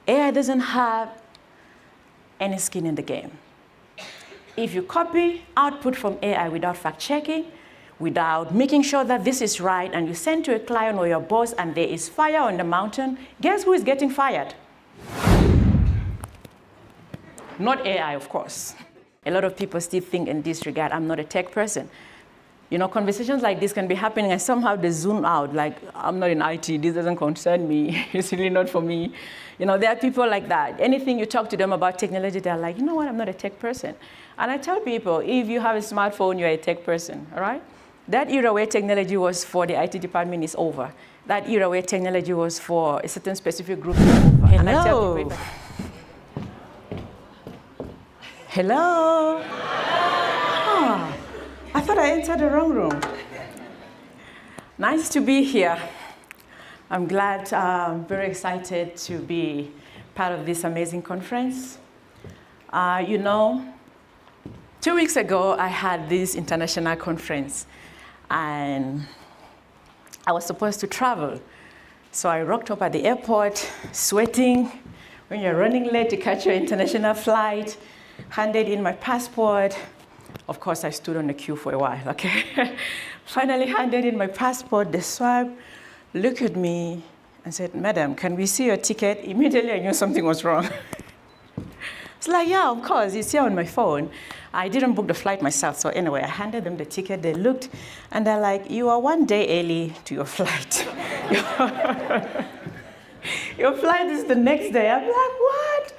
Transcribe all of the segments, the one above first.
AI doesn't have any skin in the game. If you copy output from AI without fact-checking, without making sure that this is right, and you send to a client or your boss and there is fire on the mountain, guess who is getting fired? Not AI, of course. A lot of people still think in this regard, I'm not a tech person. You know, conversations like this can be happening and somehow they zoom out, like, I'm not in IT, this doesn't concern me, it's really not for me. You know, there are people like that. Anything you talk to them about technology, they're like, you know what, I'm not a tech person. And I tell people, if you have a smartphone, you're a tech person, all right? That era where technology was for the IT department is over. That era where technology was for a certain specific group is over. Hello. And I tell people, hello. Oh, I thought I entered the wrong room. Nice to be here. I'm glad, very excited to be part of this amazing conference. You know, 2 weeks ago, I had this international conference, and I was supposed to travel. So I rocked up at the airport, sweating. When you're running late to catch your international flight, handed in my passport. Of course, I stood on the queue for a while, okay? Finally handed in my passport, they swiped, looked at me, and said, "Madam, can we see your ticket?" Immediately, I knew something was wrong. It's like, yeah, of course, it's here on my phone. I didn't book the flight myself, so anyway, I handed them the ticket, they looked, and they're like, "You are 1 day early to your flight." Your flight is the next day. I'm like, what?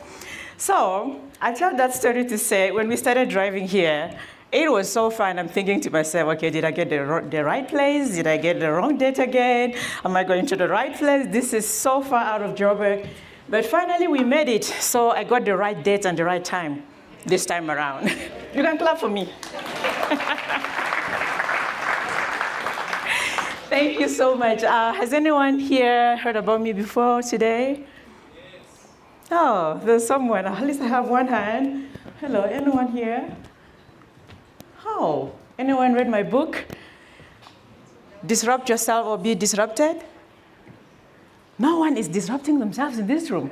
So I tell that story to say, when we started driving here, it was so fun. I'm thinking to myself, okay, did I get the right place? Did I get the wrong date again? Am I going to the right place? This is so far out of Joburg. But finally, we made it. So I got the right date and the right time this time around. You can clap for me. Thank you so much. Has anyone here heard about me before today? Yes. Oh, there's someone. At least I have one hand. Hello, anyone here? Oh, anyone read my book? Disrupt Yourself or Be Disrupted? No one is disrupting themselves in this room.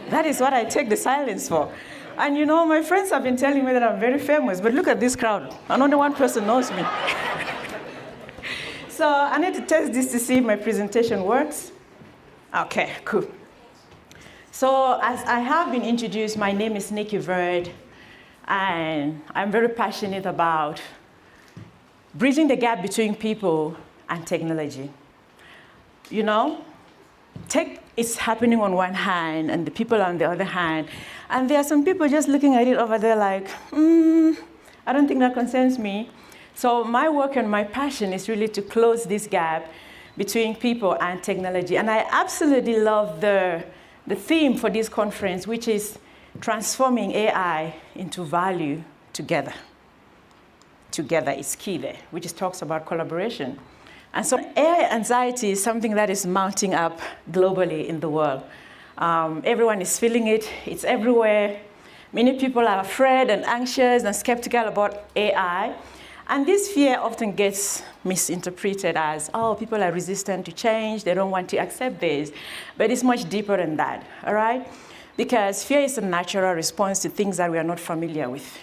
That is what I take the silence for. And you know, my friends have been telling me that I'm very famous, but look at this crowd. And only one person knows me. So I need to test this to see if my presentation works. Okay, cool. So as I have been introduced, my name is Nicky, and I'm very passionate about bridging the gap between people and technology. You know, tech is happening on one hand and the people on the other hand. And there are some people just looking at it over there like, I don't think that concerns me. So my work and my passion is really to close this gap between people and technology. And I absolutely love the theme for this conference, which is transforming AI into value together. Together is key there, which is talks about collaboration. And so AI anxiety is something that is mounting up globally in the world. Everyone is feeling it. It's everywhere. Many people are afraid and anxious and skeptical about AI. And this fear often gets misinterpreted as, oh, people are resistant to change. They don't want to accept this. But it's much deeper than that, all right? Because fear is a natural response to things that we are not familiar with,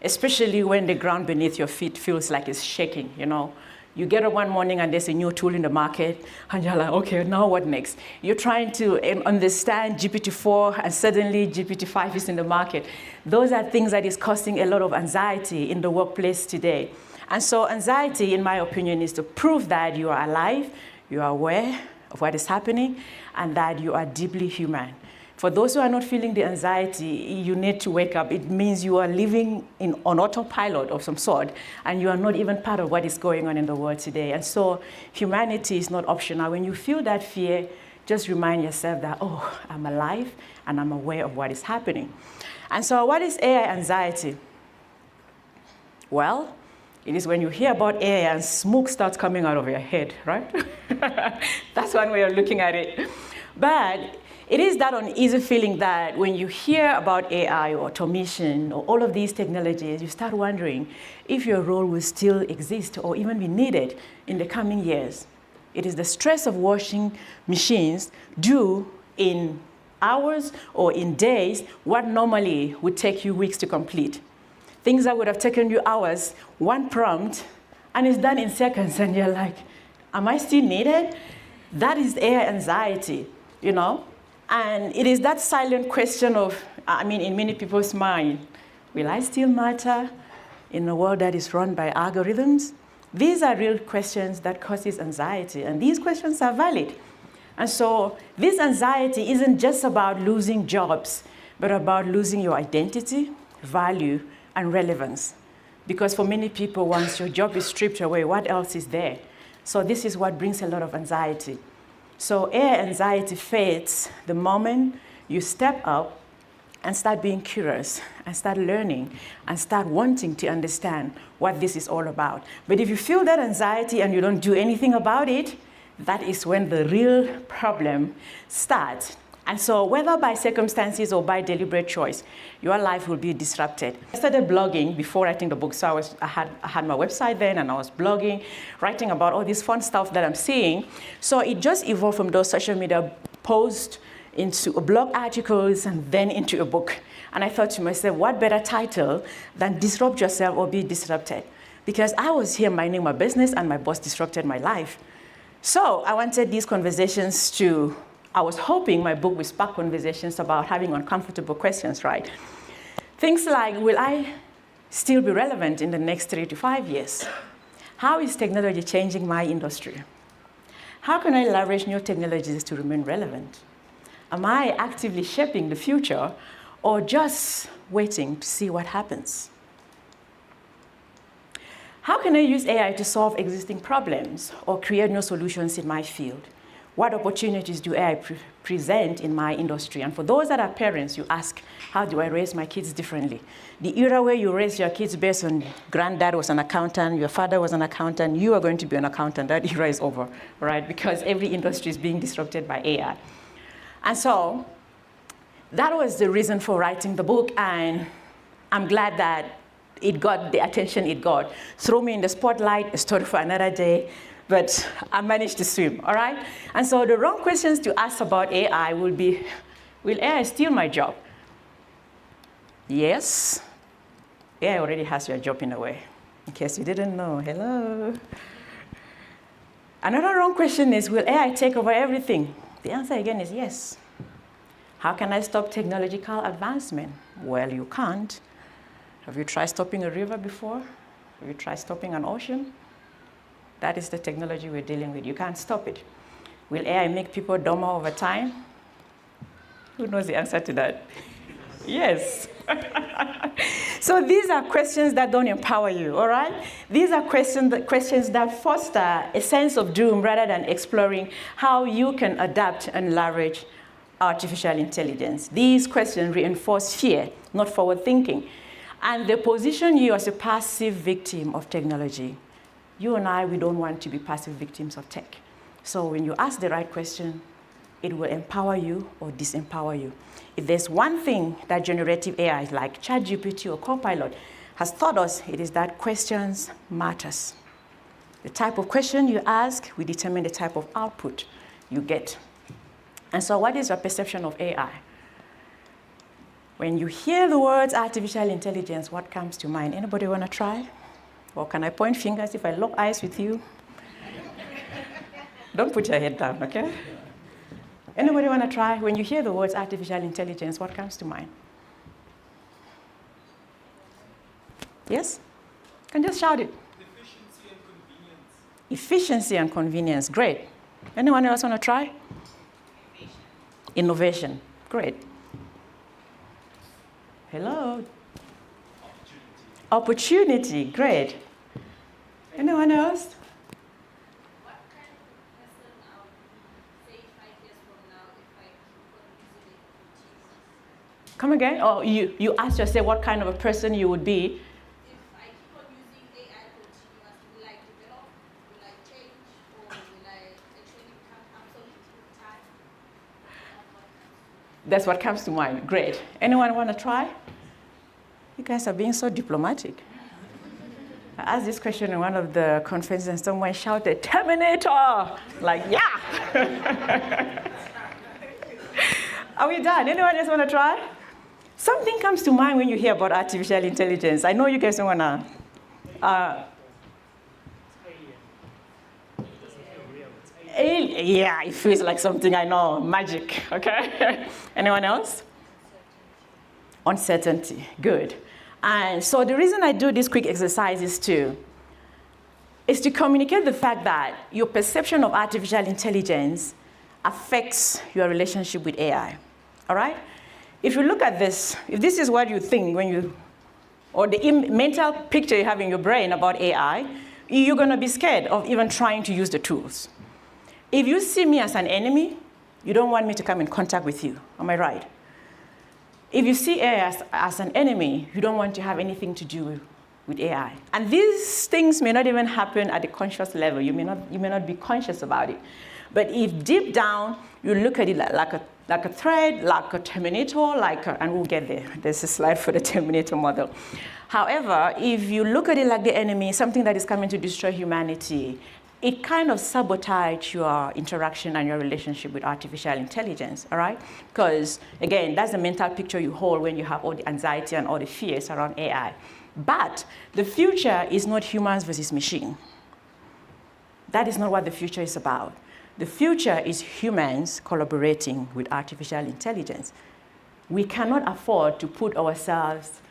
especially when the ground beneath your feet feels like it's shaking, you know? You get up one morning and there's a new tool in the market, and you're like, okay, now what next? You're trying to understand GPT-4, and suddenly GPT-5 is in the market. Those are things that is causing a lot of anxiety in the workplace today. And so anxiety, in my opinion, is to prove that you are alive, you are aware of what is happening, and that you are deeply human. For those who are not feeling the anxiety, you need to wake up. It means you are living on autopilot of some sort, and you are not even part of what is going on in the world today. And so humanity is not optional. When you feel that fear, just remind yourself that, oh, I'm alive, and I'm aware of what is happening. And so what is AI anxiety? Well, it is when you hear about AI and smoke starts coming out of your head, right? That's one way of looking at it. But it is that uneasy feeling that when you hear about AI or automation or all of these technologies, you start wondering if your role will still exist or even be needed in the coming years. It is the stress of watching machines do in hours or in days what normally would take you weeks to complete. Things that would have taken you hours, one prompt, and it's done in seconds, and you're like, am I still needed? That is AI anxiety, you know? And it is that silent question of, in many people's mind, will I still matter in a world that is run by algorithms? These are real questions that causes anxiety, and these questions are valid. And so this anxiety isn't just about losing jobs, but about losing your identity, value, and relevance. Because for many people, once your job is stripped away, what else is there? So this is what brings a lot of anxiety. So AI anxiety fades the moment you step up and start being curious and start learning and start wanting to understand what this is all about. But if you feel that anxiety and you don't do anything about it, that is when the real problem starts. And so whether by circumstances or by deliberate choice, your life will be disrupted. I started blogging before writing the book. So I had my website then, and I was blogging, writing about all this fun stuff that I'm seeing. So it just evolved from those social media posts into blog articles and then into a book. And I thought to myself, what better title than Disrupt Yourself or Be Disrupted? Because I was here minding my business and my boss disrupted my life. So I wanted these conversations I was hoping my book would spark conversations about having uncomfortable questions, right? Things like, will I still be relevant in the next 3 to 5 years? How is technology changing my industry? How can I leverage new technologies to remain relevant? Am I actively shaping the future or just waiting to see what happens? How can I use AI to solve existing problems or create new solutions in my field? What opportunities do AI present in my industry? And for those that are parents, you ask, how do I raise my kids differently? The era where you raise your kids based on granddad was an accountant, your father was an accountant, you are going to be an accountant, that era is over, right? Because every industry is being disrupted by AI. And so that was the reason for writing the book, and I'm glad that it got the attention it got. Throw me in the spotlight, a story for another day, but I managed to swim, all right? And so the wrong questions to ask about AI will be, will AI steal my job? Yes, AI already has your job in a way, in case you didn't know, hello. Another wrong question is, will AI take over everything? The answer again is yes. How can I stop technological advancement? Well, you can't. Have you tried stopping a river before? Have you tried stopping an ocean? That is the technology we're dealing with. You can't stop it. Will AI make people dumber over time? Who knows the answer to that? Yes. So these are questions that don't empower you, all right? These are questions that foster a sense of doom rather than exploring how you can adapt and leverage artificial intelligence. These questions reinforce fear, not forward thinking. And they position you as a passive victim of technology. You and I, we don't want to be passive victims of tech. So when you ask the right question, it will empower you or disempower you. If there's one thing that generative AI, like ChatGPT or Copilot, has taught us, it is that questions matters. The type of question you ask will determine the type of output you get. And so what is your perception of AI? When you hear the words artificial intelligence, what comes to mind? Anybody want to try? Or can I point fingers if I lock eyes with you? Don't put your head down, okay? Anybody want to try? When you hear the words artificial intelligence, what comes to mind? Yes? You can just shout it. Efficiency and convenience. Efficiency and convenience, great. Anyone else want to try? Innovation, great. Hello? Opportunity, great. Anyone else? What kind of a person I would be, say, 5 years from now if I keep on using it continuously? Come again? Oh, you asked yourself what kind of a person you would be. If I keep on using AI continuously, will I develop, will I change, or will I actually become obsolete with time? That's what comes to mind. Great. Anyone want to try? You guys are being so diplomatic. I asked this question in one of the conferences and someone shouted, Terminator! Like, yeah! Are we done? Anyone else want to try? Something comes to mind when you hear about artificial intelligence. I know you guys don't want to. Yeah, it feels like something I know, magic, okay? Anyone else? Uncertainty, good. And so the reason I do this quick exercise is to communicate the fact that your perception of artificial intelligence affects your relationship with AI, all right? If you look at this, if this is what you think when you, or the mental picture you have in your brain about AI, you're gonna be scared of even trying to use the tools. If you see me as an enemy, you don't want me to come in contact with you, am I right? If you see AI as an enemy, you don't want to have anything to do with AI. And these things may not even happen at the conscious level. You may not be conscious about it. But if deep down, you look at it like a threat, like a Terminator, and we'll get there. There's a slide for the Terminator model. However, if you look at it like the enemy, something that is coming to destroy humanity, it kind of sabotages your interaction and your relationship with artificial intelligence, all right? Because, again, that's the mental picture you hold when you have all the anxiety and all the fears around AI. But the future is not humans versus machine. That is not what the future is about. The future is humans collaborating with artificial intelligence. We cannot afford to put ourselves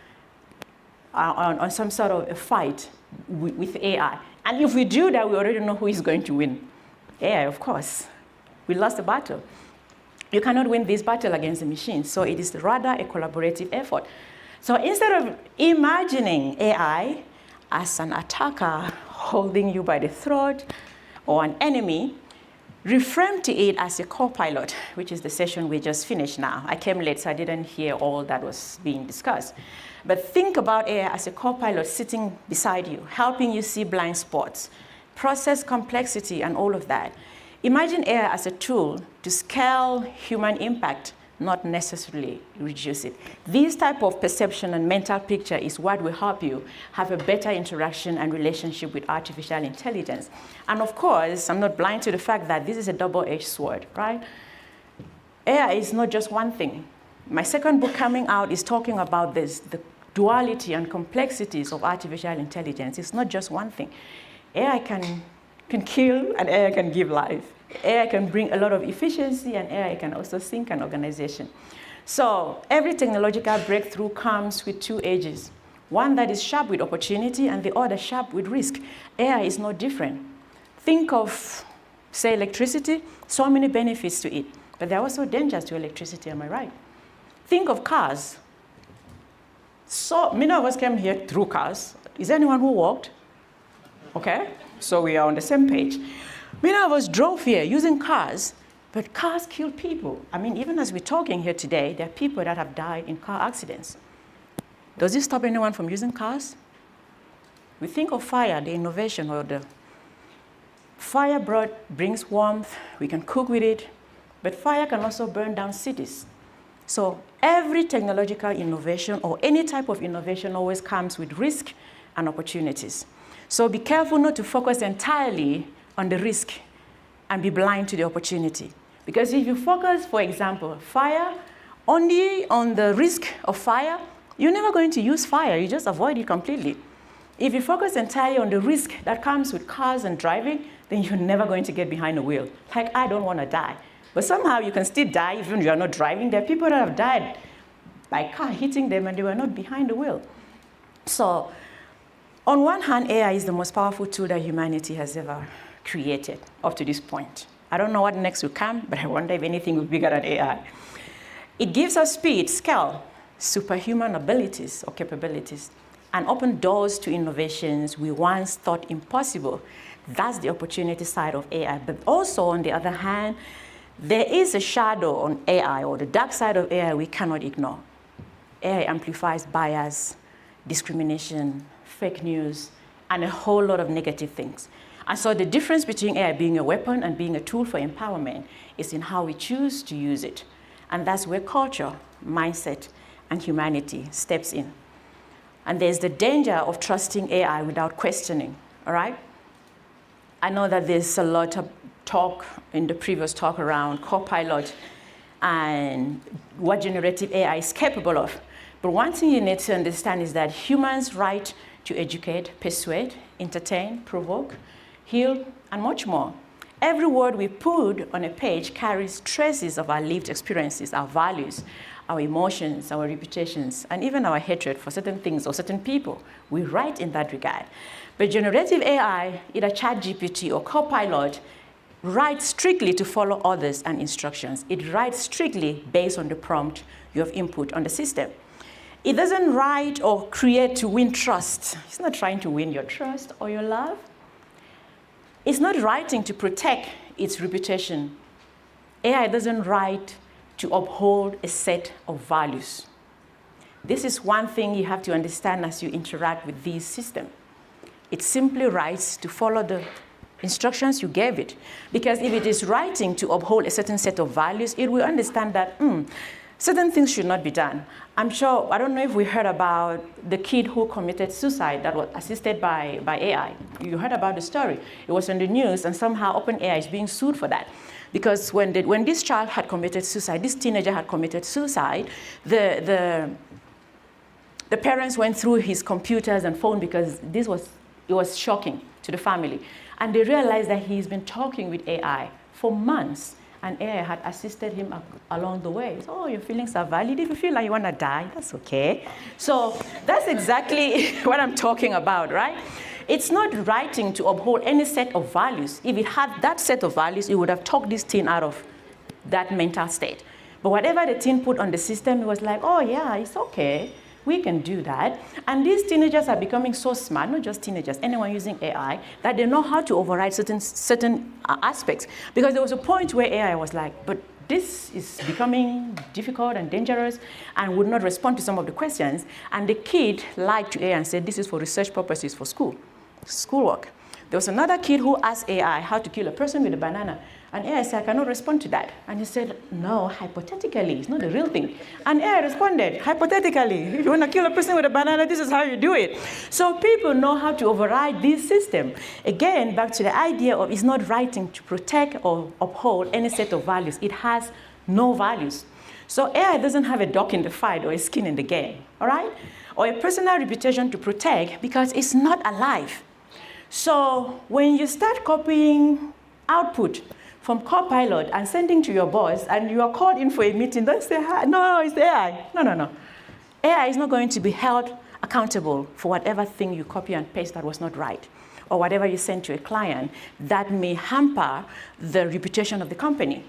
on some sort of a fight with AI. And if we do that, we already know who is going to win. AI, of course. We lost the battle. You cannot win this battle against the machine, so it is rather a collaborative effort. So instead of imagining AI as an attacker holding you by the throat or an enemy, reframe to it as a co-pilot, which is the session we just finished now. I came late, so I didn't hear all that was being discussed. But think about AI as a co-pilot sitting beside you, helping you see blind spots, process complexity, and all of that. Imagine AI as a tool to scale human impact, not necessarily reduce it. This type of perception and mental picture is what will help you have a better interaction and relationship with artificial intelligence. And of course, I'm not blind to the fact that this is a double-edged sword, right? AI is not just one thing. My second book coming out is talking about this, the duality and complexities of artificial intelligence. It's not just one thing. AI can kill and AI can give life. AI can bring a lot of efficiency and AI can also sink an organization. So every technological breakthrough comes with two edges. One that is sharp with opportunity and the other sharp with risk. AI is no different. Think of, say, electricity, so many benefits to it, but there are also dangers to electricity, am I right? Think of cars. So many of us came here through cars. Is there anyone who walked? Okay, so we are on the same page. Many of us drove here using cars, but cars kill people. I mean, even as we're talking here today, there are people that have died in car accidents. Does this stop anyone from using cars? We think of fire, the innovation, or the fire brings warmth, we can cook with it, but fire can also burn down cities. So every technological innovation or any type of innovation always comes with risk and opportunities. So be careful not to focus entirely on the risk and be blind to the opportunity. Because if you focus, for example, fire, only on the risk of fire, you're never going to use fire, you just avoid it completely. If you focus entirely on the risk that comes with cars and driving, then you're never going to get behind the wheel. Like, I don't want to die. But somehow you can still die even if you're not driving. There are people that have died by car hitting them and they were not behind the wheel. So on one hand, AI is the most powerful tool that humanity has ever created up to this point. I don't know what next will come, but I wonder if anything will be bigger than AI. It gives us speed, scale, superhuman abilities or capabilities, and open doors to innovations we once thought impossible. That's the opportunity side of AI. But also, on the other hand, there is a shadow on AI, or the dark side of AI we cannot ignore. AI amplifies bias, discrimination, fake news, and a whole lot of negative things. And so the difference between AI being a weapon and being a tool for empowerment is in how we choose to use it. And that's where culture, mindset, and humanity steps in. And there's the danger of trusting AI without questioning, all right? I know that there's a lot of talk in the previous talk around Copilot and what generative AI is capable of. But one thing you need to understand is that humans' right to educate, persuade, entertain, provoke, heal, and much more. Every word we put on a page carries traces of our lived experiences, our values, our emotions, our reputations, and even our hatred for certain things or certain people. We write in that regard. But generative AI, either ChatGPT or Copilot, writes strictly to follow orders and instructions. It writes strictly based on the prompt you have input on the system. It doesn't write or create to win trust. It's not trying to win your trust or your love. It's not writing to protect its reputation. AI doesn't write to uphold a set of values. This is one thing you have to understand as you interact with this system. It simply writes to follow the instructions you gave it. Because if it is writing to uphold a certain set of values, it will understand that certain things should not be done. I'm sure, I don't know if we heard about the kid who committed suicide that was assisted by AI. You heard about the story. It was in the news, and somehow OpenAI is being sued for that. Because when this child had committed suicide, this teenager had committed suicide, the parents went through his computers and phone because it was shocking to the family. And they realized that he's been talking with AI for months. And AI had assisted him along the way. So, oh, your feelings are valid. If you feel like you want to die, that's okay. So that's exactly what I'm talking about, right? It's not writing to uphold any set of values. If it had that set of values, it would have talked this teen out of that mental state. But whatever the teen put on the system, it was like, oh, yeah, it's okay. We can do that. And these teenagers are becoming so smart, not just teenagers, anyone using AI, that they know how to override certain aspects. Because there was a point where AI was like, but this is becoming difficult and dangerous, and would not respond to some of the questions. And the kid lied to AI and said, this is for research purposes for schoolwork. There was another kid who asked AI how to kill a person with a banana. And AI said, I cannot respond to that. And he said, no, hypothetically, it's not the real thing. And AI responded, hypothetically, if you want to kill a person with a banana, this is how you do it. So people know how to override this system. Again, back to the idea of it's not writing to protect or uphold any set of values. It has no values. So AI doesn't have a dog in the fight or a skin in the game, all right? Or a personal reputation to protect because it's not alive. So when you start copying output from Copilot and sending to your boss, and you are called in for a meeting, don't say, hi. No, it's AI. No. AI is not going to be held accountable for whatever thing you copy and paste that was not right, or whatever you send to a client that may hamper the reputation of the company.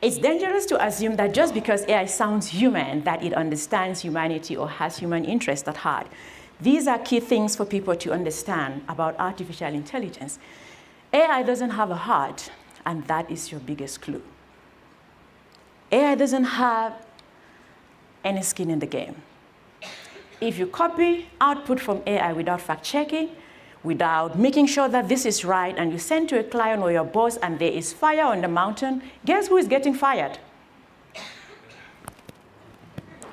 It's dangerous to assume that just because AI sounds human, that it understands humanity or has human interest at heart. These are key things for people to understand about artificial intelligence. AI doesn't have a heart, and that is your biggest clue. AI doesn't have any skin in the game. If you copy output from AI without fact-checking, without making sure that this is right, and you send to a client or your boss and there is fire on the mountain, guess who is getting fired?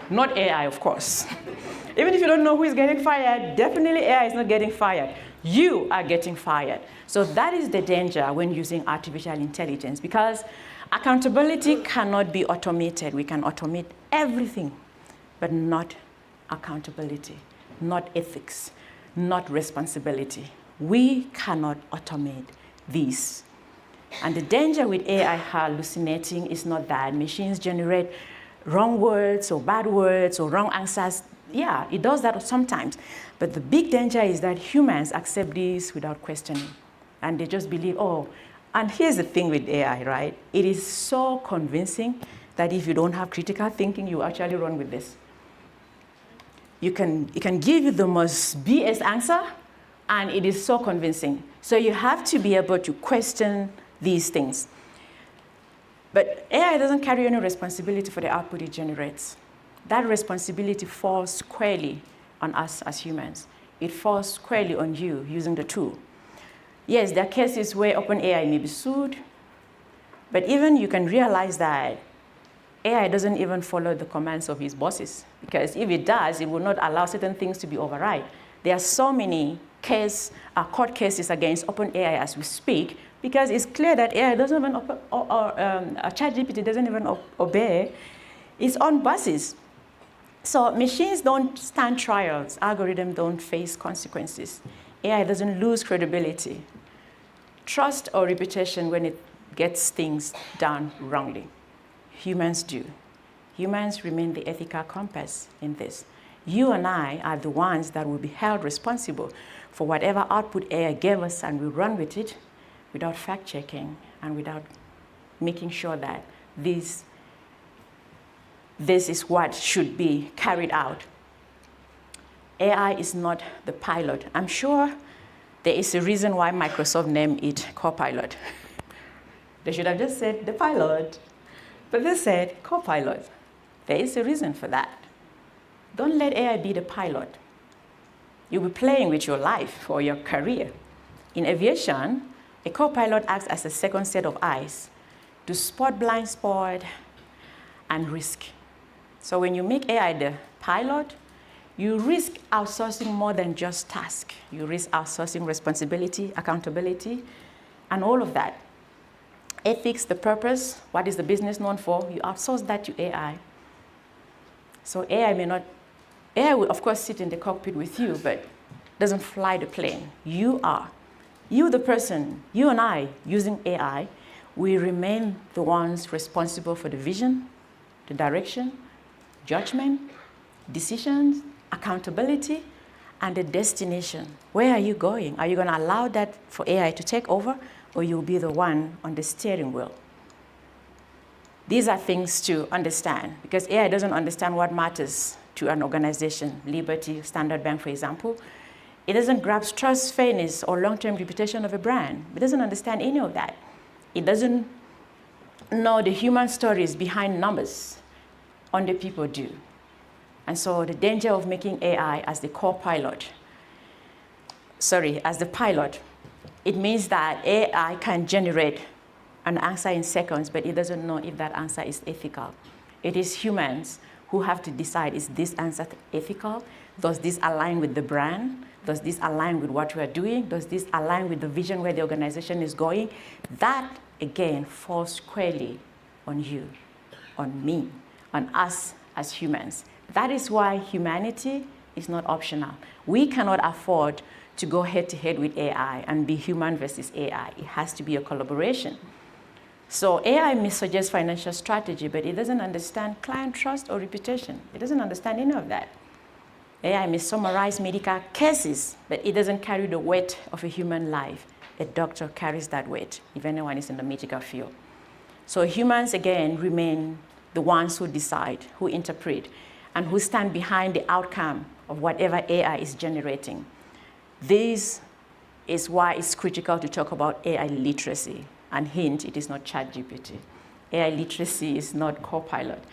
Not AI, of course. Even if you don't know who is getting fired, definitely AI is not getting fired. You are getting fired. So that is the danger when using artificial intelligence, because accountability cannot be automated. We can automate everything, but not accountability, not ethics, not responsibility. We cannot automate these. And the danger with AI hallucinating is not that machines generate wrong words or bad words or wrong answers. Yeah, it does that sometimes. But the big danger is that humans accept this without questioning. And they just believe, oh, and here's the thing with AI, right? It is so convincing that if you don't have critical thinking, you actually run with this. It can give you the most BS answer, and it is so convincing. So you have to be able to question these things. But AI doesn't carry any responsibility for the output it generates. That responsibility falls squarely on us as humans. It falls squarely on you using the tool. Yes, there are cases where OpenAI may be sued, but even you can realize that AI doesn't even follow the commands of his bosses, because if it does, it will not allow certain things to be override. There are so many court cases against OpenAI as we speak, because it's clear that AI doesn't even, ChatGPT doesn't even obey its own bosses. So machines don't stand trials. Algorithms don't face consequences. AI doesn't lose credibility, trust, or reputation when it gets things done wrongly. Humans do. Humans remain the ethical compass in this. You and I are the ones that will be held responsible for whatever output AI gave us, and we run with it without fact-checking and without making sure that this is what should be carried out. AI is not the pilot. I'm sure there is a reason why Microsoft named it Copilot. They should have just said the pilot, but they said Copilot. There is a reason for that. Don't let AI be the pilot. You'll be playing with your life or your career. In aviation, a co-pilot acts as a second set of eyes to spot blind spot and risk. So when you make AI the pilot, you risk outsourcing more than just task. You risk outsourcing responsibility, accountability, and all of that. Ethics, the purpose, what is the business known for, you outsource that to AI. So AI will of course sit in the cockpit with you, but doesn't fly the plane. You are. You, the person, you and I, using AI, we remain the ones responsible for the vision, the direction, judgment, decisions, accountability, and the destination. Where are you going? Are you going to allow that for AI to take over, or you'll be the one on the steering wheel? These are things to understand, because AI doesn't understand what matters to an organization, Liberty, Standard Bank, for example. It doesn't grasp trust, fairness, or long-term reputation of a brand. It doesn't understand any of that. It doesn't know the human stories behind numbers. Only people do. And so the danger of making AI as the pilot, it means that AI can generate an answer in seconds, but it doesn't know if that answer is ethical. It is humans who have to decide, is this answer ethical? Does this align with the brand? Does this align with what we are doing? Does this align with the vision where the organization is going? That, again, falls squarely on you, on me, on us as humans. That is why humanity is not optional. We cannot afford to go head-to-head with AI and be human versus AI. It has to be a collaboration. So AI may suggest financial strategy, but it doesn't understand client trust or reputation. It doesn't understand any of that. AI may summarize medical cases, but it doesn't carry the weight of a human life. A doctor carries that weight, if anyone is in the medical field. So humans, again, remain the ones who decide, who interpret, and who stand behind the outcome of whatever AI is generating. This is why it's critical to talk about AI literacy. And hint, it is not ChatGPT. AI literacy is not Copilot.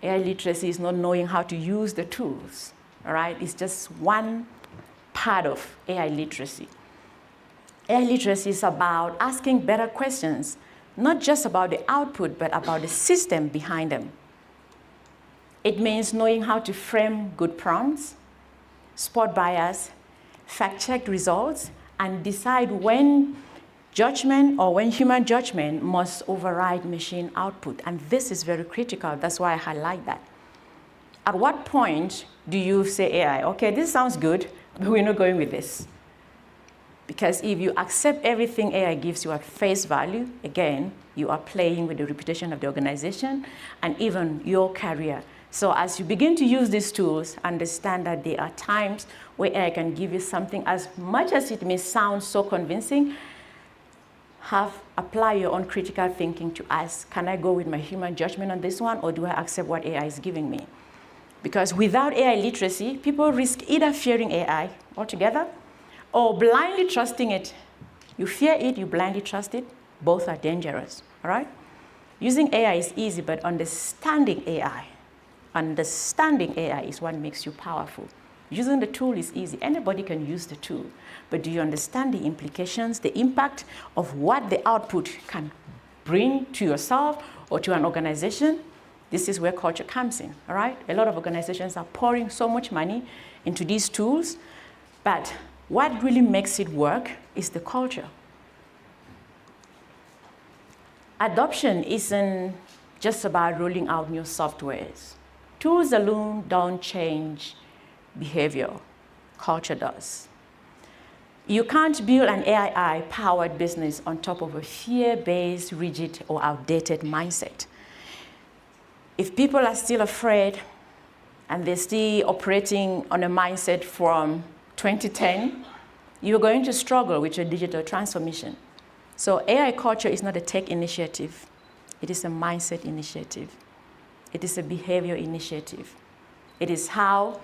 AI literacy is not knowing how to use the tools, all right? It's just one part of AI literacy. AI literacy is about asking better questions, not just about the output, but about the system behind them. It means knowing how to frame good prompts, spot bias, fact-check results, and decide when judgment or when human judgment must override machine output. And this is very critical. That's why I highlight that. At what point do you say AI, okay, this sounds good, but we're not going with this? Because if you accept everything AI gives you at face value, again, you are playing with the reputation of the organization and even your career. So as you begin to use these tools, understand that there are times where AI can give you something, as much as it may sound so convincing, apply your own critical thinking to ask, can I go with my human judgment on this one, or do I accept what AI is giving me? Because without AI literacy, people risk either fearing AI altogether or blindly trusting it. You fear it, you blindly trust it. Both are dangerous, all right? Using AI is easy, but understanding AI is what makes you powerful. Using the tool is easy. Anybody can use the tool. But do you understand the implications, the impact of what the output can bring to yourself or to an organization? This is where culture comes in, all right? A lot of organizations are pouring so much money into these tools, but what really makes it work is the culture. adoption isn't just about rolling out new softwares. Tools alone don't change behavior, culture does. You can't build an AI-powered business on top of a fear-based, rigid, or outdated mindset. If people are still afraid and they're still operating on a mindset from 2010, you're going to struggle with your digital transformation. So AI culture is not a tech initiative. It is a mindset initiative. It is a behavior initiative. It is how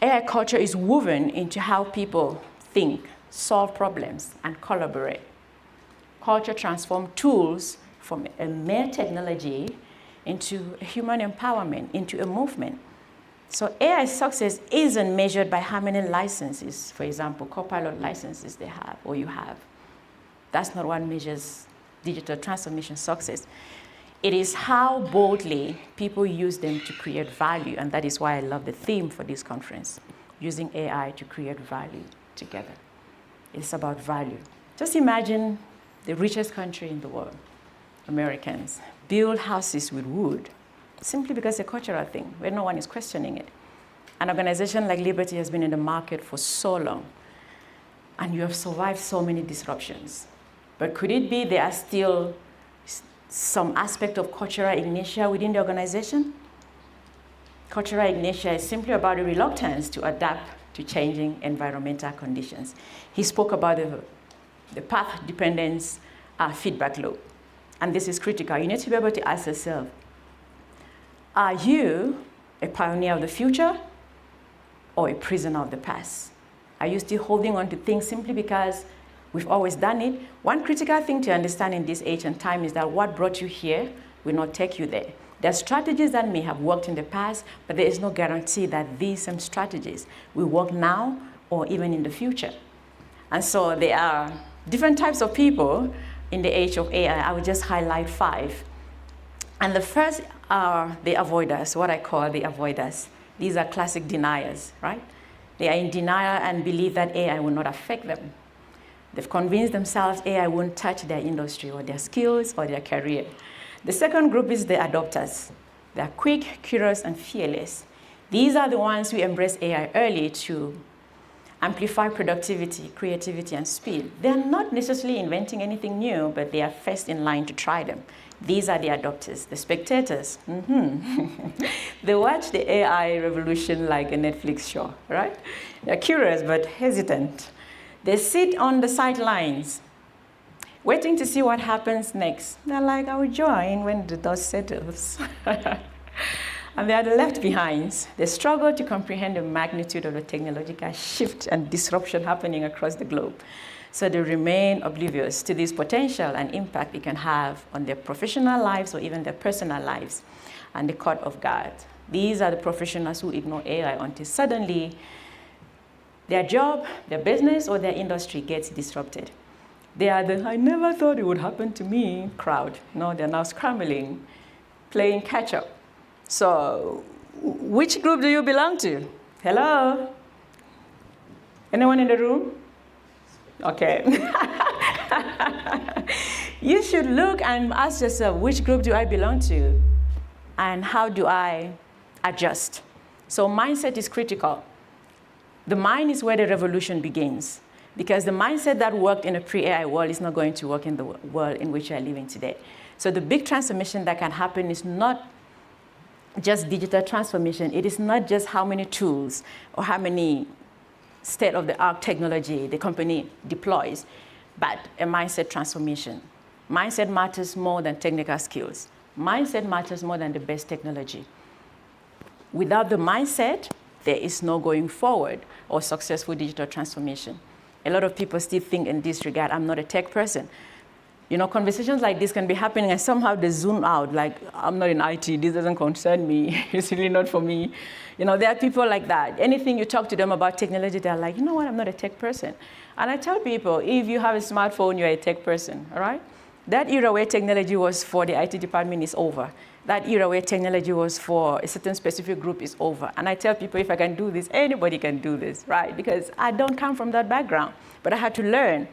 AI culture is woven into how people think, solve problems, and collaborate. Culture transforms tools from a mere technology into a human empowerment, into a movement. So AI success isn't measured by how many licenses, for example, Copilot licenses they have or you have. That's not what measures digital transformation success. It is how boldly people use them to create value, and that is why I love the theme for this conference, using AI to create value together. It's about value. Just imagine the richest country in the world, Americans, build houses with wood simply because it's a cultural thing where no one is questioning it. An organization like Liberty has been in the market for so long, and you have survived so many disruptions. But could it be there are still some aspect of cultural inertia within the organization? Cultural inertia is simply about a reluctance to adapt to changing environmental conditions. He spoke about the path dependence feedback loop. And this is critical. You need to be able to ask yourself, are you a pioneer of the future or a prisoner of the past? Are you still holding on to things simply because we've always done it? One critical thing to understand in this age and time is that what brought you here will not take you there. There are strategies that may have worked in the past, but there is no guarantee that these same strategies will work now or even in the future. And so there are different types of people in the age of AI. I will just highlight 5. And the first are the avoiders, what I call the avoiders. These are classic deniers, right? They are in denial and believe that AI will not affect them. They've convinced themselves AI won't touch their industry or their skills or their career. The second group is the adopters. They are quick, curious, and fearless. These are the ones who embrace AI early to amplify productivity, creativity, and speed. They're not necessarily inventing anything new, but they are first in line to try them. These are the adopters, the spectators. They watch the AI revolution like a Netflix show, right? They're curious but hesitant. They sit on the sidelines, waiting to see what happens next. They're like, I will join when the dust settles. And they are the left behinds. They struggle to comprehend the magnitude of the technological shift and disruption happening across the globe. So they remain oblivious to this potential and impact it can have on their professional lives or even their personal lives, and the caught off guard. These are the professionals who ignore AI until suddenly their job, their business, or their industry gets disrupted. They are the, I never thought it would happen to me crowd. No, they're now scrambling, playing catch up. So which group do you belong to? Hello? Anyone in the room? Okay. You should look and ask yourself, which group do I belong to? And how do I adjust? So mindset is critical. The mind is where the revolution begins, because the mindset that worked in a pre-AI world is not going to work in the world in which we are living today. So the big transformation that can happen is not just digital transformation. It is not just how many tools or how many state-of-the-art technology the company deploys, but a mindset transformation. Mindset matters more than technical skills. Mindset matters more than the best technology. Without the mindset, there is no going forward or successful digital transformation. A lot of people still think in this regard, I'm not a tech person. You know, conversations like this can be happening and somehow they zoom out, like, I'm not in IT, this doesn't concern me, it's really not for me. You know, there are people like that. Anything you talk to them about technology, they're like, you know what, I'm not a tech person. And I tell people, if you have a smartphone, you're a tech person, all right? That era where technology was for the IT department is over. That era where technology was for a certain specific group is over. And I tell people, if I can do this, anybody can do this, right? Because I don't come from that background, but I had to learn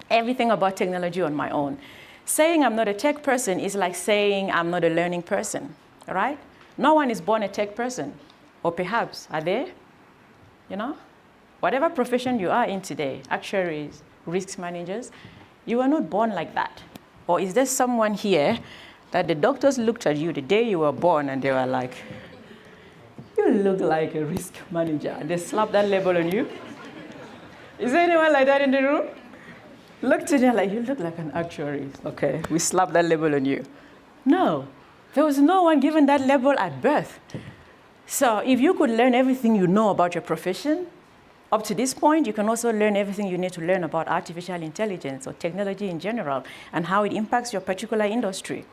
everything about technology on my own. Saying I'm not a tech person is like saying I'm not a learning person, all right? No one is born a tech person, or perhaps, are they? You know? Whatever profession you are in today, actuaries, risk managers, you were not born like that. Or is there someone here that the doctors looked at you the day you were born and they were like, you look like a risk manager. They slapped that label on you. Is there anyone like that in the room? Looked at you like, you look like an actuary. Okay, we slapped that label on you. No, there was no one given that label at birth. So if you could learn everything you know about your profession, up to this point, you can also learn everything you need to learn about artificial intelligence or technology in general and how it impacts your particular industry.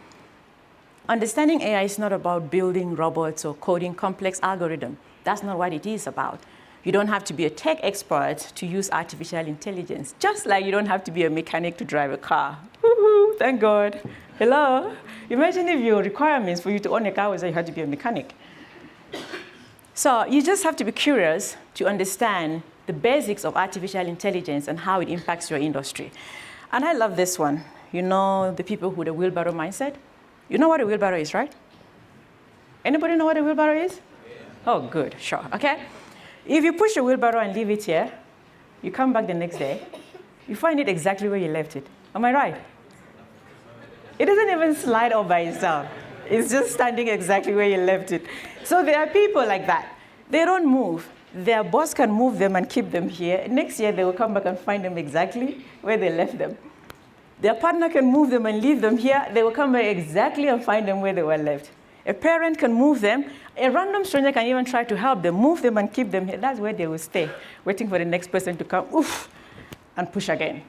Understanding AI is not about building robots or coding complex algorithms. That's not what it is about. You don't have to be a tech expert to use artificial intelligence, just like you don't have to be a mechanic to drive a car. Woo-hoo, thank God. Hello? Imagine if your requirements for you to own a car was that you had to be a mechanic. So you just have to be curious to understand the basics of artificial intelligence and how it impacts your industry. And I love this one. You know the people with the wheelbarrow mindset? You know what a wheelbarrow is, right? Anybody know what a wheelbarrow is? Yeah. Oh, good, sure, okay. If you push a wheelbarrow and leave it here, you come back the next day, you find it exactly where you left it. Am I right? It doesn't even slide all by itself. It's just standing exactly where you left it. So there are people like that. They don't move. Their boss can move them and keep them here. Next year, they will come back and find them exactly where they left them. Their partner can move them and leave them here. They will come back exactly and find them where they were left. A parent can move them. A random stranger can even try to help them, move them and keep them here. That's where they will stay, waiting for the next person to come, oof, and push again.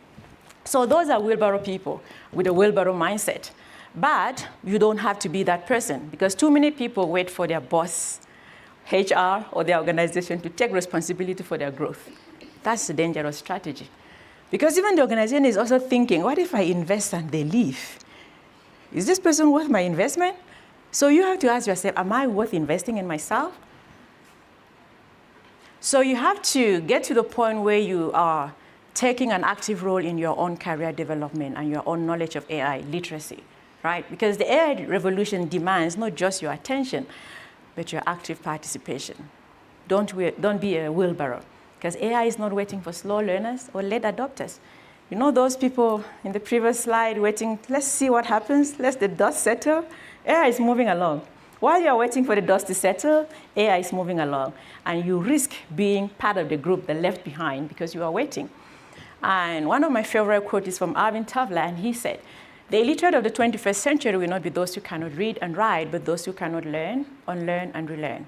So those are wheelbarrow people with a wheelbarrow mindset. But you don't have to be that person, because too many people wait for their boss, HR, or their organization to take responsibility for their growth. That's a dangerous strategy. Because even the organization is also thinking, what if I invest and they leave? Is this person worth my investment? So you have to ask yourself, am I worth investing in myself? So you have to get to the point where you are taking an active role in your own career development and your own knowledge of AI literacy, right? Because the AI revolution demands not just your attention, but your active participation. Don't be a wheelbarrow, because AI is not waiting for slow learners or late adopters. You know those people in the previous slide waiting, let's see what happens, let the dust settle. AI is moving along. While you're waiting for the dust to settle, AI is moving along. And you risk being part of the group that left behind because you are waiting. And one of my favorite quotes is from Arvin Toffler, and he said, the illiterate of the 21st century will not be those who cannot read and write, but those who cannot learn, unlearn, and relearn.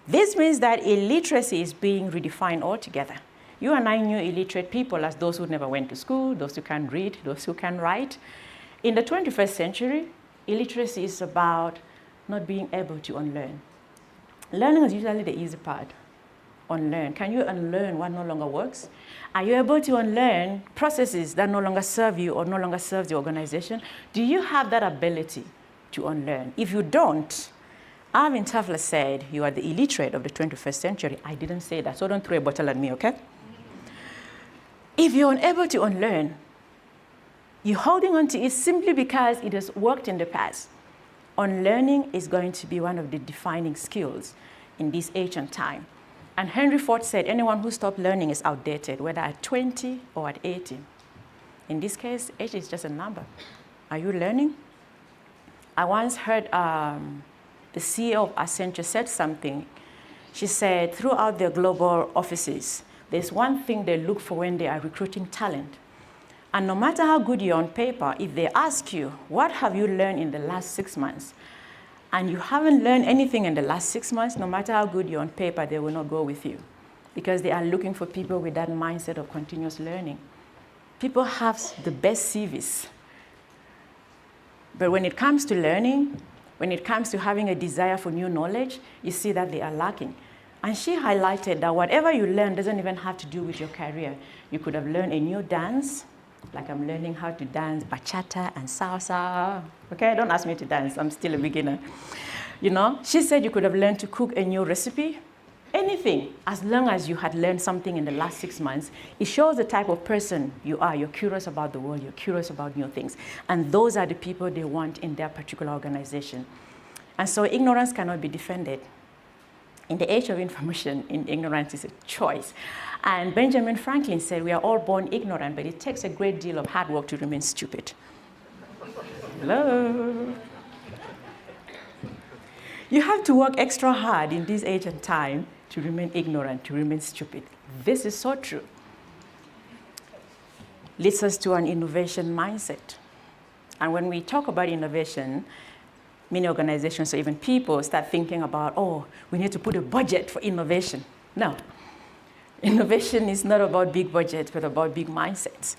This means that illiteracy is being redefined altogether. You and I knew illiterate people as those who never went to school, those who can't read, those who can't write. In the 21st century, illiteracy is about not being able to unlearn. Learning is usually the easy part. Unlearn. Can you unlearn what no longer works? Are you able to unlearn processes that no longer serve you or no longer serve the organization? Do you have that ability to unlearn? If you don't, Arvin Toffler said you are the illiterate of the 21st century. I didn't say that, so don't throw a bottle at me, okay? If you're unable to unlearn, you're holding on to it simply because it has worked in the past. Unlearning is going to be one of the defining skills in this age and time. And Henry Ford said anyone who stops learning is outdated, whether at 20 or at 80. In this case, age is just a number. Are you learning? I once heard the CEO of Accenture said something. She said, throughout their global offices, there's one thing they look for when they are recruiting talent. And no matter how good you are on paper, if they ask you, what have you learned in the last 6 months? And you haven't learned anything in the last 6 months, no matter how good you're on paper, they will not go with you. Because they are looking for people with that mindset of continuous learning. People have the best CVs. But when it comes to learning, when it comes to having a desire for new knowledge, you see that they are lacking. And she highlighted that whatever you learn doesn't even have to do with your career. You could have learned a new dance, like I'm learning how to dance bachata and salsa. Okay, don't ask me to dance, I'm still a beginner. You know, she said you could have learned to cook a new recipe. anything, as long as you had learned something in the last 6 months, it shows the type of person you are. You're curious about the world, you're curious about new things. And those are the people they want in their particular organization. And so ignorance cannot be defended. In the age of information, ignorance is a choice. And Benjamin Franklin said, we are all born ignorant, but it takes a great deal of hard work to remain stupid. Hello? You have to work extra hard in this age and time to remain ignorant, to remain stupid. This is so true. Leads us to an innovation mindset. And when we talk about innovation, many organizations or even people start thinking about, oh, we need to put a budget for innovation. No. Innovation is not about big budgets, but about big mindsets.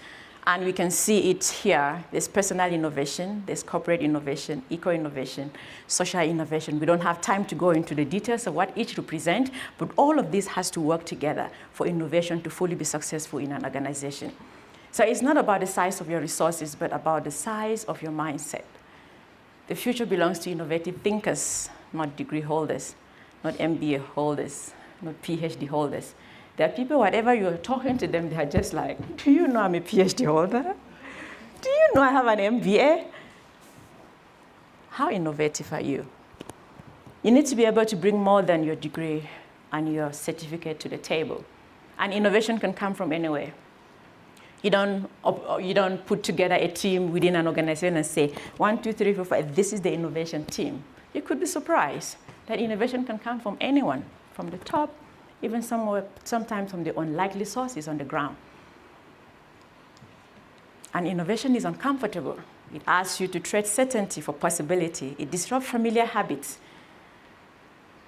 And we can see it here. There's personal innovation, there's corporate innovation, eco-innovation, social innovation. We don't have time to go into the details of what each represent, but all of this has to work together for innovation to fully be successful in an organization. So it's not about the size of your resources, but about the size of your mindset. The future belongs to innovative thinkers, not degree holders, not MBA holders, not PhD holders. There are people, whatever you're talking to them, they're just like, do you know I'm a PhD holder? Do you know I have an MBA? How innovative are you? You need to be able to bring more than your degree and your certificate to the table. And innovation can come from anywhere. You don't put together a team within an organization and say, 1, 2, 3, 4, 5, this is the innovation team. You could be surprised that innovation can come from anyone, from the top, even sometimes from the unlikely sources on the ground. And innovation is uncomfortable. It asks you to trade certainty for possibility. It disrupts familiar habits.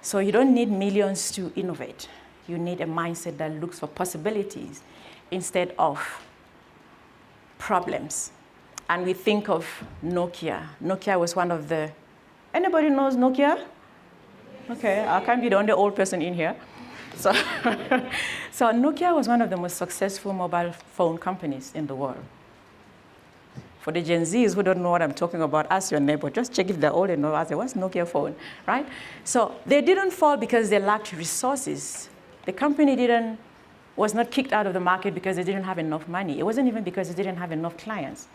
So you don't need millions to innovate. You need a mindset that looks for possibilities instead of problems. And we think of Nokia. Nokia was one of the, anybody knows Nokia? Okay, I can't be the only old person in here. So, so Nokia was one of the most successful mobile phone companies in the world. For the Gen Zs who don't know what I'm talking about, ask your neighbor. Just check if they're old enough. Ask them, what's Nokia phone, right? So they didn't fall because they lacked resources. The company was not kicked out of the market because they didn't have enough money. It wasn't even because they didn't have enough clients.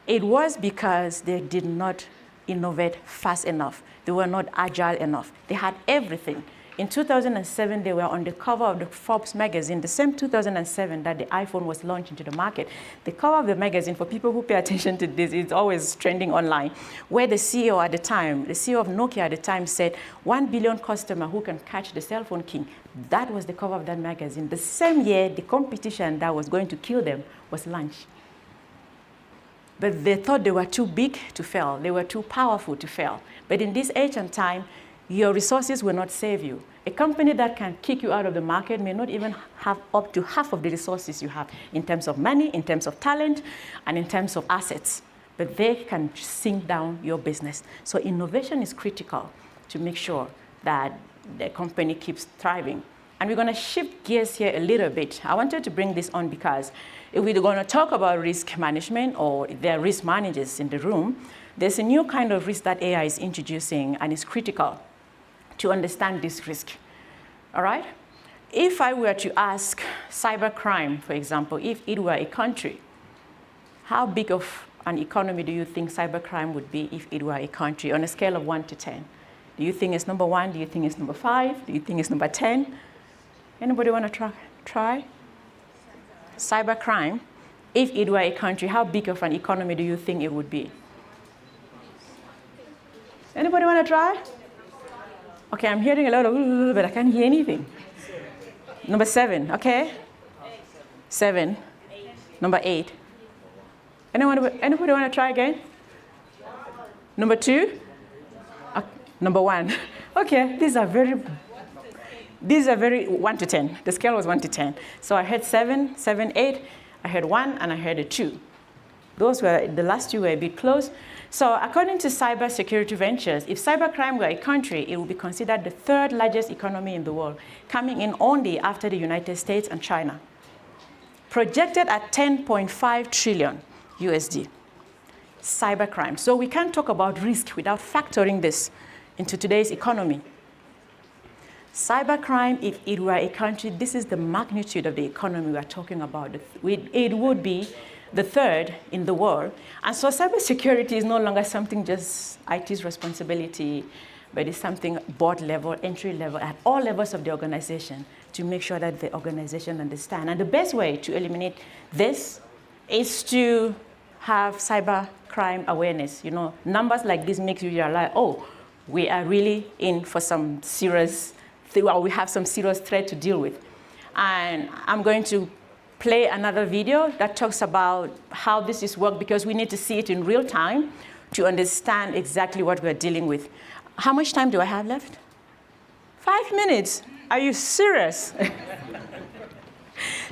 It was because they did not innovate fast enough. They were not agile enough. They had everything. In 2007, they were on the cover of the Forbes magazine, the same 2007 that the iPhone was launched into the market. The cover of the magazine, for people who pay attention to this, it's always trending online, where the CEO at the time, the CEO of Nokia at the time said, 1 billion customer who can catch the cell phone king. That was the cover of that magazine. The same year, the competition that was going to kill them was launched. But they thought they were too big to fail. They were too powerful to fail. But in this age and time, your resources will not save you. A company that can kick you out of the market may not even have up to half of the resources you have in terms of money, in terms of talent, and in terms of assets. But they can sink down your business. So innovation is critical to make sure that the company keeps thriving. And we're going to shift gears here a little bit. I wanted to bring this on because if we're going to talk about risk management, or if there are risk managers in the room, there's a new kind of risk that AI is introducing, and it's critical to understand this risk, all right? If I were to ask cybercrime, for example, if it were a country, how big of an economy do you think cybercrime would be if it were a country on a scale of 1 to 10? Do you think it's number 1? Do you think it's number 5? Do you think it's number 10? Anybody want to try? Cybercrime, if it were a country, how big of an economy do you think it would be? Anybody want to try? Okay, I'm hearing a lot of, but I can't hear anything. Number 7, okay? 7. Number 8. Anybody want to try again? Number 2? Number 1. Okay, these are very 1 to 10. The scale was 1 to 10. So I had 7, 7, 8. I had 1, and I had a 2. Those were, the last 2 were a bit close. So according to Cybersecurity Ventures, if cybercrime were a country, it would be considered the 3rd largest economy in the world, coming in only after the United States and China. Projected at 10.5 trillion USD. Cybercrime. So we can't talk about risk without factoring this into today's economy. Cybercrime, if it were a country, this is the magnitude of the economy we're talking about. It would be the third in the world. And so cybersecurity is no longer something just IT's responsibility, but it's something board level, entry level, at all levels of the organization to make sure that the organization understands. And the best way to eliminate this is to have cybercrime awareness. You know, numbers like this make you realize, oh, we are really in for some serious, we have some serious threat to deal with. And I'm going to play another video that talks about how this is worked, because we need to see it in real time to understand exactly what we're dealing with. How much time do I have left? 5 minutes. Are you serious?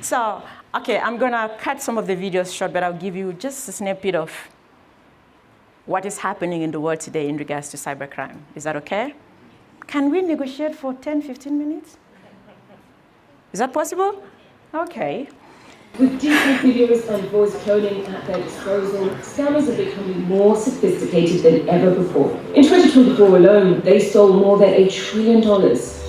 So, okay, I'm gonna cut some of the videos short, but I'll give you just a snippet of what is happening in the world today in regards to cybercrime. Is that okay? Can we negotiate for 10, 15 minutes? Is that possible? Okay. With deepfake videos and voice cloning at their disposal, scammers are becoming more sophisticated than ever before. In 2024 alone, they stole more than $1 trillion.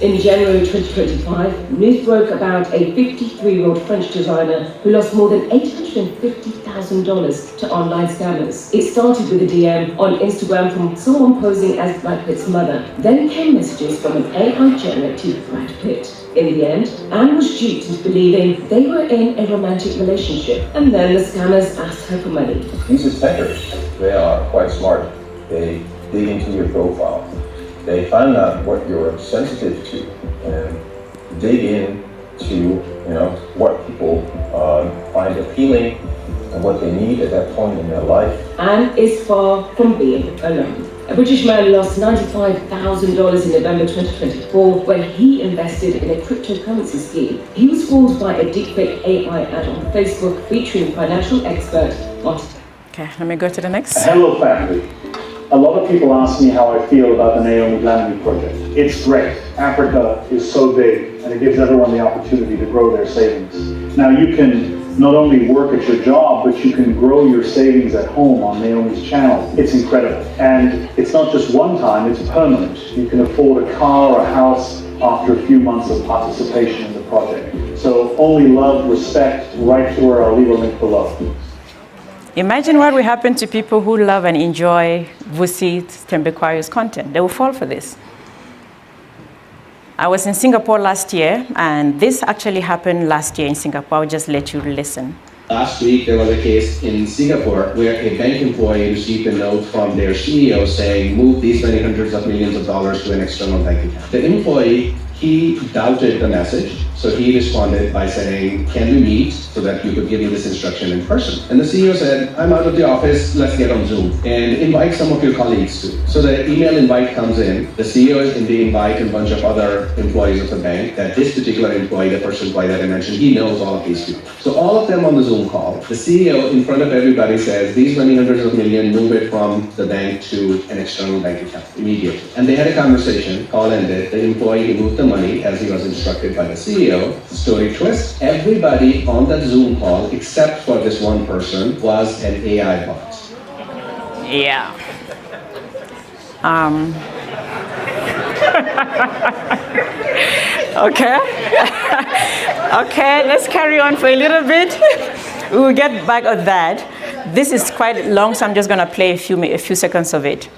In January 2025, news broke about a 53-year-old French designer who lost more than $850,000 to online scammers. It started with a DM on Instagram from someone posing as Brad Pitt's mother. Then came messages from an AI-generated Brad Pitt. In the end, Anne was duped into believing they were in a romantic relationship, and then the scammers asked her for money. These attackers, they are quite smart. They dig into your profile. They find out what you're sensitive to and dig in to what people find appealing and what they need at that point in their life. Anne is far from being alone. A British man lost $95,000 in November 2024 when he invested in a cryptocurrency scheme. He was fooled by a deepfake AI ad on Facebook featuring financial expert Monty. Okay, let me go to the next. Hello, family. A lot of people ask me how I feel about the Naomi Glanvey project. It's great. Africa is so big, and it gives everyone the opportunity to grow their savings. Now, you can not only work at your job, but you can grow your savings at home on Naomi's channel. It's incredible. And it's not just one time, it's permanent. You can afford a car or a house after a few months of participation in the project. So only love, respect, right through our legal link below. Imagine what will happen to people who love and enjoy Vusi Tembekwayo's content. They will fall for this. I was in Singapore last year, and this actually happened last year in Singapore. I'll just let you listen. Last week, there was a case in Singapore where a bank employee received a note from their CEO saying, move these many hundreds of millions of dollars to an external bank account. The employee, he doubted the message, so he responded by saying, can we meet so that you could give me this instruction in person? And the CEO said, I'm out of the office, let's get on Zoom and invite some of your colleagues too. So the email invite comes in, the CEO is in the invite and a bunch of other employees of the bank, that this particular employee, the first employee that I mentioned, he knows all of these people. So all of them on the Zoom call, the CEO in front of everybody says, these many hundreds of million, move it from the bank to an external bank account immediately. And they had a conversation, call ended, the employee moved the money as he was instructed by the CEO. Story twist, everybody on that Zoom call, except for this one person, was an AI bot. Yeah. Okay. Okay, let's carry on for a little bit. We'll get back on that. This is quite long, so I'm just going to play a few seconds of it.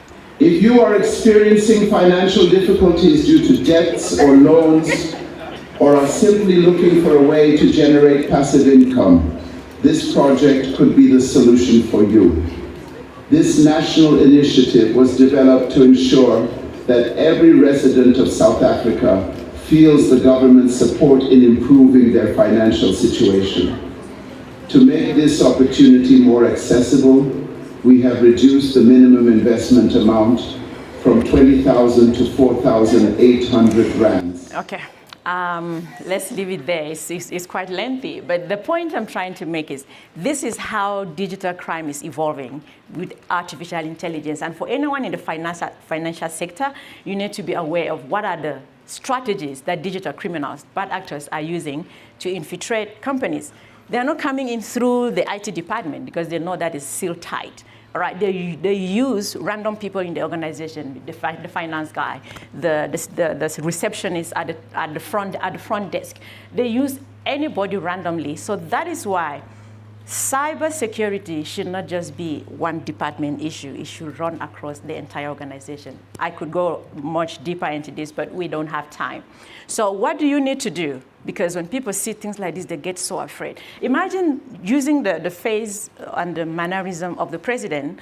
If you are experiencing financial difficulties due to debts or loans, or are simply looking for a way to generate passive income, this project could be the solution for you. This national initiative was developed to ensure that every resident of South Africa feels the government's support in improving their financial situation. To make this opportunity more accessible, we have reduced the minimum investment amount from 20,000 to 4,800 rands. Okay. Let's leave it there. It's quite lengthy, but the point I'm trying to make is this is how digital crime is evolving with artificial intelligence. And for anyone in the financial sector, you need to be aware of what are the strategies that digital criminals, bad actors, are using to infiltrate companies. They're not coming in through the IT department because they know that is sealed tight. All right, they use random people in the organization, the finance guy, the receptionist at the front desk. They use anybody randomly. So that is why cybersecurity should not just be one department issue. It should run across the entire organization. I could go much deeper into this, but we don't have time. So what do you need to do? Because when people see things like this, they get so afraid. Imagine using the face and the mannerism of the president.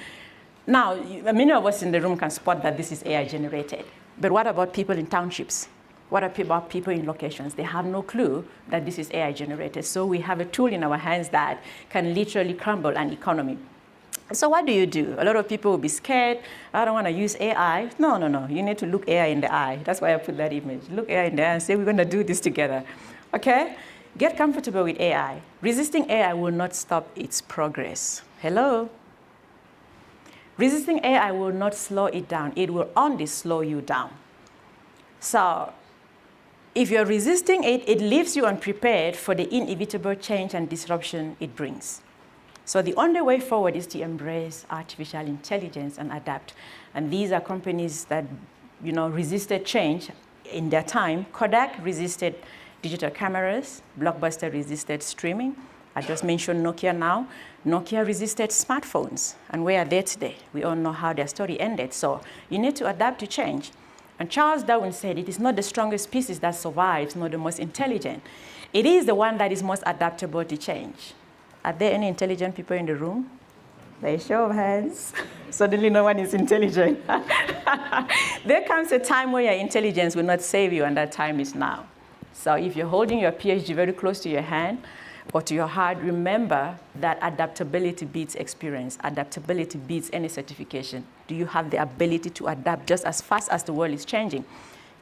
Now, many of us in the room can spot that this is AI generated. But what about people in townships? What about people in locations? They have no clue that this is AI generated. So we have a tool in our hands that can literally crumble an economy. So what do? A lot of people will be scared. I don't want to use AI. No. You need to look AI in the eye. That's why I put that image. Look AI in the eye and say, we're going to do this together. Okay? Get comfortable with AI. Resisting AI will not stop its progress. Hello? Resisting AI will not slow it down. It will only slow you down. So if you're resisting it, it leaves you unprepared for the inevitable change and disruption it brings. So the only way forward is to embrace artificial intelligence and adapt. And these are companies that, resisted change in their time. Kodak resisted digital cameras. Blockbuster resisted streaming. I just mentioned Nokia now. Nokia resisted smartphones. And where are they today? We all know how their story ended. So you need to adapt to change. And Charles Darwin said it is not the strongest species that survives, nor the most intelligent. It is the one that is most adaptable to change. Are there any intelligent people in the room? By a show of hands. Suddenly no one is intelligent. There comes a time where your intelligence will not save you, and that time is now. So if you're holding your PhD very close to your hand or to your heart, remember that adaptability beats experience. Adaptability beats any certification. Do you have the ability to adapt just as fast as the world is changing?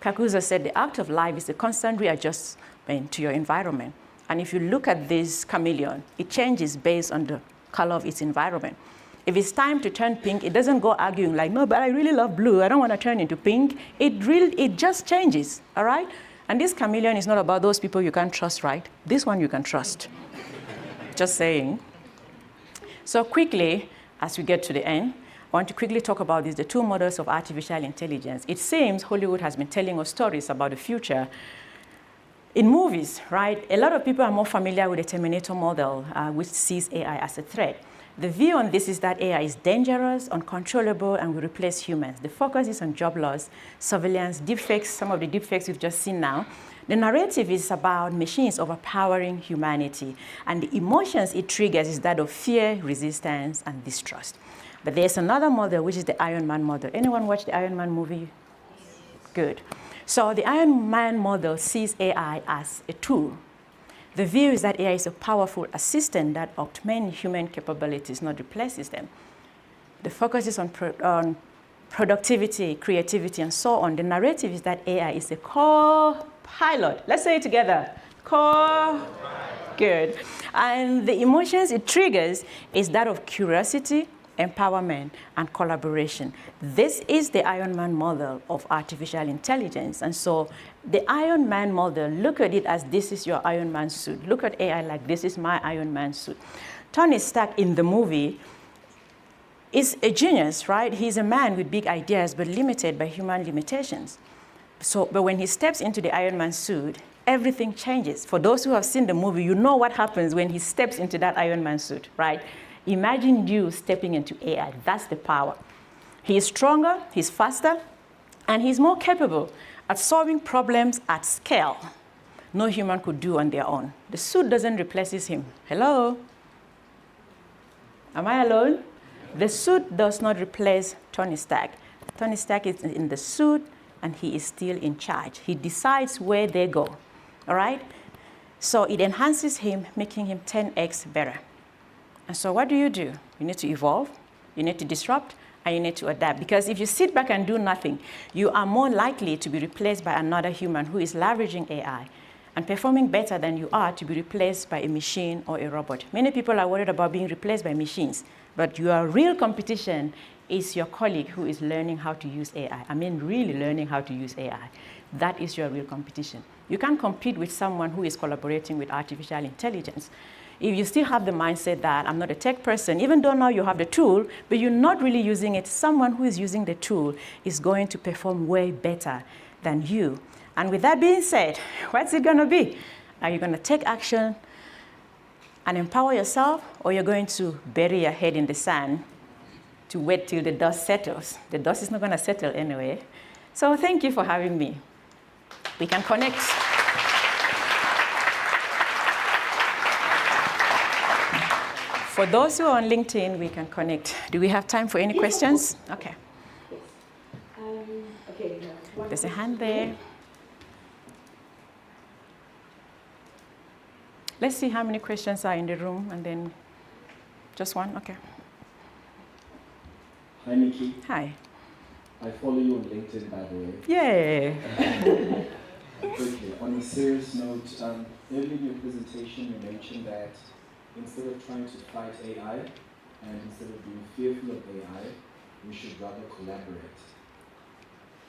Kakuza said the act of life is a constant readjustment to your environment. And if you look at this chameleon, it changes based on the color of its environment. If it's time to turn pink, it doesn't go arguing like, no, but I really love blue. I don't want to turn into pink. It just changes, all right? And this chameleon is not about those people you can't trust, right? This one you can trust. Just saying. So quickly, as we get to the end, I want to quickly talk about the two models of artificial intelligence. It seems Hollywood has been telling us stories about the future. In movies, right, a lot of people are more familiar with the Terminator model, which sees AI as a threat. The view on this is that AI is dangerous, uncontrollable, and will replace humans. The focus is on job loss, surveillance, deepfakes, some of the deepfakes we've just seen now. The narrative is about machines overpowering humanity, and the emotions it triggers is that of fear, resistance, and distrust. But there's another model, which is the Iron Man model. Anyone watch the Iron Man movie? Good. So the Iron Man model sees AI as a tool. The view is that AI is a powerful assistant that augments human capabilities, not replaces them. The focus is on productivity, creativity, and so on. The narrative is that AI is a co-pilot. Let's say it together. Good. And the emotions it triggers is that of curiosity, empowerment, and collaboration. This is the Iron Man model of artificial intelligence. And so the Iron Man model, look at it as this is your Iron Man suit. Look at AI like this is my Iron Man suit. Tony Stark in the movie is a genius, right? He's a man with big ideas, but limited by human limitations. But when he steps into the Iron Man suit, everything changes. For those who have seen the movie, you know what happens when he steps into that Iron Man suit, right? Imagine you stepping into AI. That's the power. He is stronger, he's faster, and he's more capable at solving problems at scale no human could do on their own. The suit doesn't replace him. Hello? Am I alone? The suit does not replace Tony Stark. Tony Stark is in the suit, and he is still in charge. He decides where they go, all right? So it enhances him, making him 10x better. And so what do? You need to evolve, you need to disrupt, and you need to adapt. Because if you sit back and do nothing, you are more likely to be replaced by another human who is leveraging AI and performing better than you are to be replaced by a machine or a robot. Many people are worried about being replaced by machines, but your real competition is your colleague who is learning how to use AI. I mean, really learning how to use AI. That is your real competition. You can't compete with someone who is collaborating with artificial intelligence. If you still have the mindset that I'm not a tech person, even though now you have the tool, but you're not really using it, someone who is using the tool is going to perform way better than you. And with that being said, what's it going to be? Are you going to take action and empower yourself, or you're going to bury your head in the sand to wait till the dust settles? The dust is not going to settle anyway. So thank you for having me. We can connect. For those who are on LinkedIn, we can connect. Do we have time for any questions? Okay. Okay. There's a hand there. Let's see how many questions are in the room, and then just one. Okay. Hi, Nicky. Hi. I follow you on LinkedIn, by the way. Yay. Quickly, on a serious note, earlier in your presentation, you mentioned that instead of trying to fight AI, and instead of being fearful of AI, we should rather collaborate.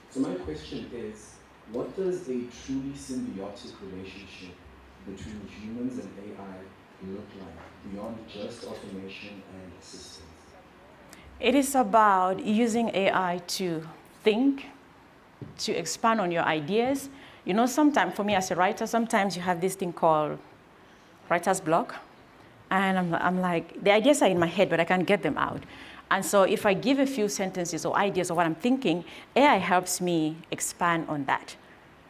So my question is, what does a truly symbiotic relationship between humans and AI look like, beyond just automation and assistance? It is about using AI to think, to expand on your ideas. You know, sometimes, for me as a writer, sometimes you have this thing called writer's block. And I'm like, the ideas are in my head, but I can't get them out. And so if I give a few sentences or ideas of what I'm thinking, AI helps me expand on that,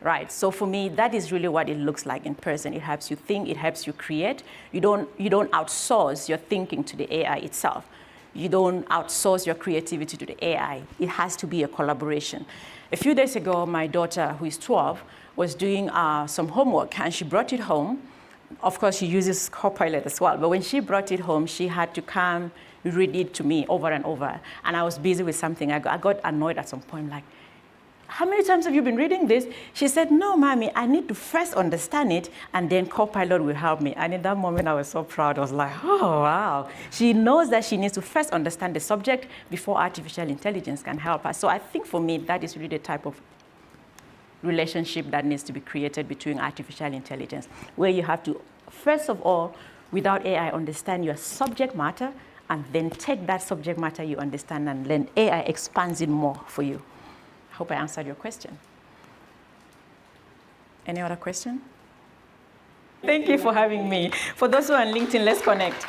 right? So for me, that is really what it looks like in person. It helps you think, it helps you create. You don't outsource your thinking to the AI itself. You don't outsource your creativity to the AI. It has to be a collaboration. A few days ago, my daughter, who is 12, was doing some homework, and she brought it home. Of course, she uses Copilot as well, but when she brought it home, she had to come read it to me over and over. And I was busy with something. I got annoyed at some point, like, how many times have you been reading this? She said, no, Mommy, I need to first understand it, and then Copilot will help me. And in that moment, I was so proud. I was like, oh, wow. She knows that she needs to first understand the subject before artificial intelligence can help her. So I think for me, that is really the type of relationship that needs to be created between artificial intelligence, where you have to, first of all, without AI, understand your subject matter, and then take that subject matter you understand, and then AI expands it more for you. I hope I answered your question. Any other question? Thank you for having me. For those who are on LinkedIn, let's connect.